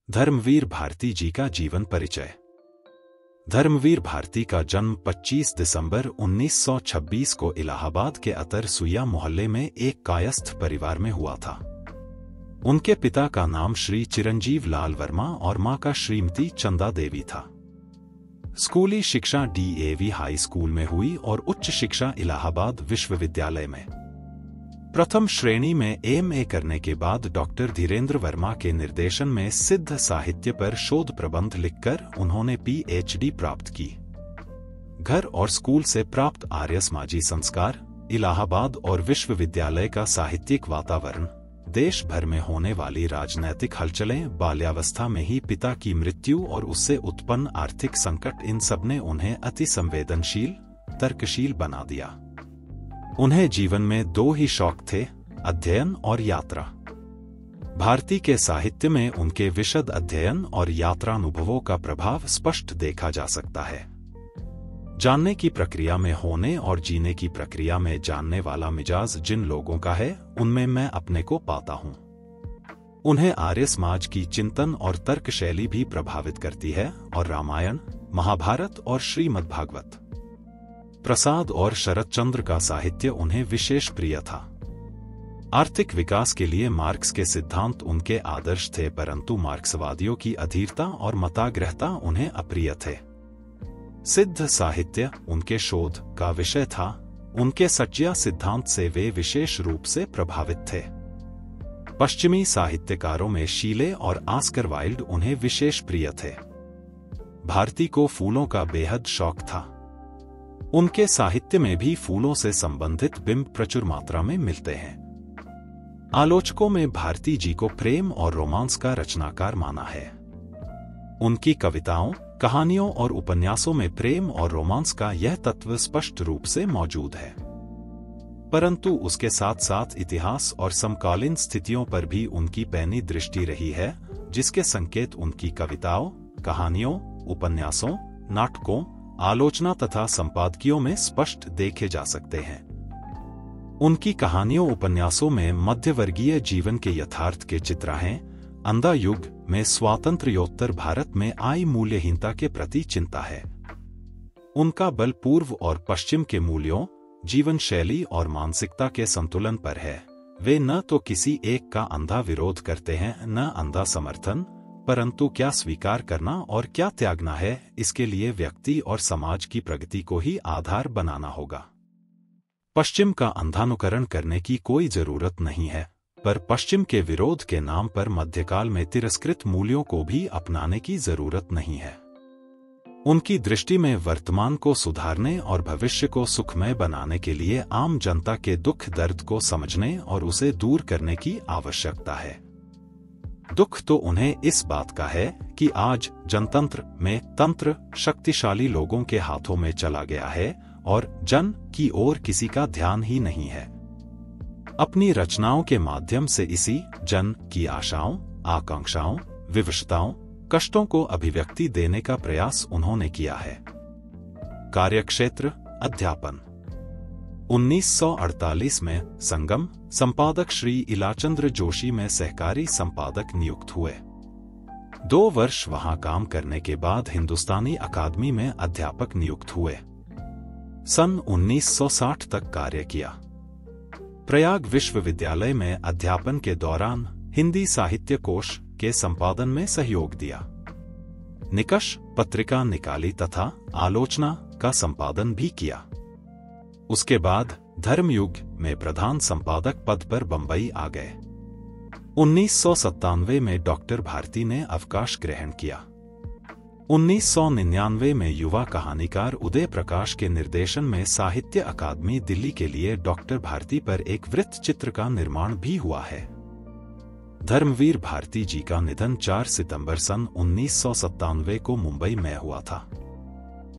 धर्मवीर भारती जी का जीवन परिचय। धर्मवीर भारती का जन्म 25 दिसंबर 1926 को इलाहाबाद के अतर सुइया मोहल्ले में एक कायस्थ परिवार में हुआ था। उनके पिता का नाम श्री चिरंजीव लाल वर्मा और मां का श्रीमती चंदा देवी था। स्कूली शिक्षा DAV हाई स्कूल में हुई और उच्च शिक्षा इलाहाबाद विश्वविद्यालय में। प्रथम श्रेणी में MA करने के बाद डॉक्टर धीरेन्द्र वर्मा के निर्देशन में सिद्ध साहित्य पर शोध प्रबंध लिखकर उन्होंने PhD प्राप्त की। घर और स्कूल से प्राप्त आर्य समाजी संस्कार, इलाहाबाद और विश्वविद्यालय का साहित्यिक वातावरण, देश भर में होने वाली राजनैतिक हलचलें, बाल्यावस्था में ही पिता की मृत्यु और उससे उत्पन्न आर्थिक संकट, इन सब ने उन्हें अति संवेदनशील, तर्कशील बना दिया। उन्हें जीवन में दो ही शौक थे, अध्ययन और यात्रा। भारती के साहित्य में उनके विशद अध्ययन और यात्रानुभवों का प्रभाव स्पष्ट देखा जा सकता है। जानने की प्रक्रिया में होने और जीने की प्रक्रिया में जानने वाला मिजाज जिन लोगों का है, उनमें मैं अपने को पाता हूं। उन्हें आर्य समाज की चिंतन और तर्क शैली भी प्रभावित करती है और रामायण, महाभारत और श्रीमद् भागवत, प्रसाद और शरत चंद्र का साहित्य उन्हें विशेष प्रिय था। आर्थिक विकास के लिए मार्क्स के सिद्धांत उनके आदर्श थे, परंतु मार्क्सवादियों की अधीरता और मताग्रहता उन्हें अप्रिय थे। सिद्ध साहित्य उनके शोध का विषय था। उनके सच्चिया सिद्धांत से वे विशेष रूप से प्रभावित थे। पश्चिमी साहित्यकारों में शीले और ऑस्कर वाइल्ड उन्हें विशेष प्रिय थे। भारती को फूलों का बेहद शौक था। उनके साहित्य में भी फूलों से संबंधित बिंब प्रचुर मात्रा में मिलते हैं। आलोचकों में भारती जी को प्रेम और रोमांस का रचनाकार माना है। उनकी कविताओं, कहानियों और उपन्यासों में प्रेम और रोमांस का यह तत्व स्पष्ट रूप से मौजूद है, परंतु उसके साथ साथ इतिहास और समकालीन स्थितियों पर भी उनकी पैनी दृष्टि रही है, जिसके संकेत उनकी कविताओं, कहानियों, उपन्यासों, नाटकों, आलोचना तथा संपादकियों में स्पष्ट देखे जा सकते हैं। उनकी कहानियों, उपन्यासों में मध्यवर्गीय जीवन के यथार्थ के चित्र हैं। अंधा युग में स्वातंत्र्योत्तर भारत में आई मूल्यहीनता के प्रति चिंता है। उनका बल पूर्व और पश्चिम के मूल्यों, जीवन शैली और मानसिकता के संतुलन पर है। वे न तो किसी एक का अंधा विरोध करते हैं, न अंधा समर्थन, परंतु क्या स्वीकार करना और क्या त्यागना है, इसके लिए व्यक्ति और समाज की प्रगति को ही आधार बनाना होगा। पश्चिम का अंधानुकरण करने की कोई जरूरत नहीं है, पर पश्चिम के विरोध के नाम पर मध्यकाल में तिरस्कृत मूल्यों को भी अपनाने की जरूरत नहीं है। उनकी दृष्टि में वर्तमान को सुधारने और भविष्य को सुखमय बनाने के लिए आम जनता के दुख दर्द को समझने और उसे दूर करने की आवश्यकता है। दुख तो उन्हें इस बात का है कि आज जनतंत्र में तंत्र शक्तिशाली लोगों के हाथों में चला गया है और जन की ओर किसी का ध्यान ही नहीं है। अपनी रचनाओं के माध्यम से इसी जन की आशाओं, आकांक्षाओं, विवशताओं, कष्टों को अभिव्यक्ति देने का प्रयास उन्होंने किया है। कार्यक्षेत्र अध्यापन। 1948 में संगम संपादक श्री इलाचंद्र जोशी में सहकारी संपादक नियुक्त हुए। 2 वर्ष वहां काम करने के बाद हिंदुस्तानी अकादमी में अध्यापक नियुक्त हुए। सन 1960 तक कार्य किया। प्रयाग विश्वविद्यालय में अध्यापन के दौरान हिंदी साहित्य कोश के संपादन में सहयोग दिया। निकष पत्रिका निकाली तथा आलोचना का संपादन भी किया। उसके बाद धर्मयुग में प्रधान संपादक पद पर बंबई आ गए। 1997 में डॉक्टर भारती ने अवकाश ग्रहण किया। 1999 में युवा कहानीकार उदय प्रकाश के निर्देशन में साहित्य अकादमी दिल्ली के लिए डॉक्टर भारती पर एक वृत्त चित्र का निर्माण भी हुआ है। धर्मवीर भारती जी का निधन 4 सितंबर सन 1997 को मुंबई में हुआ था।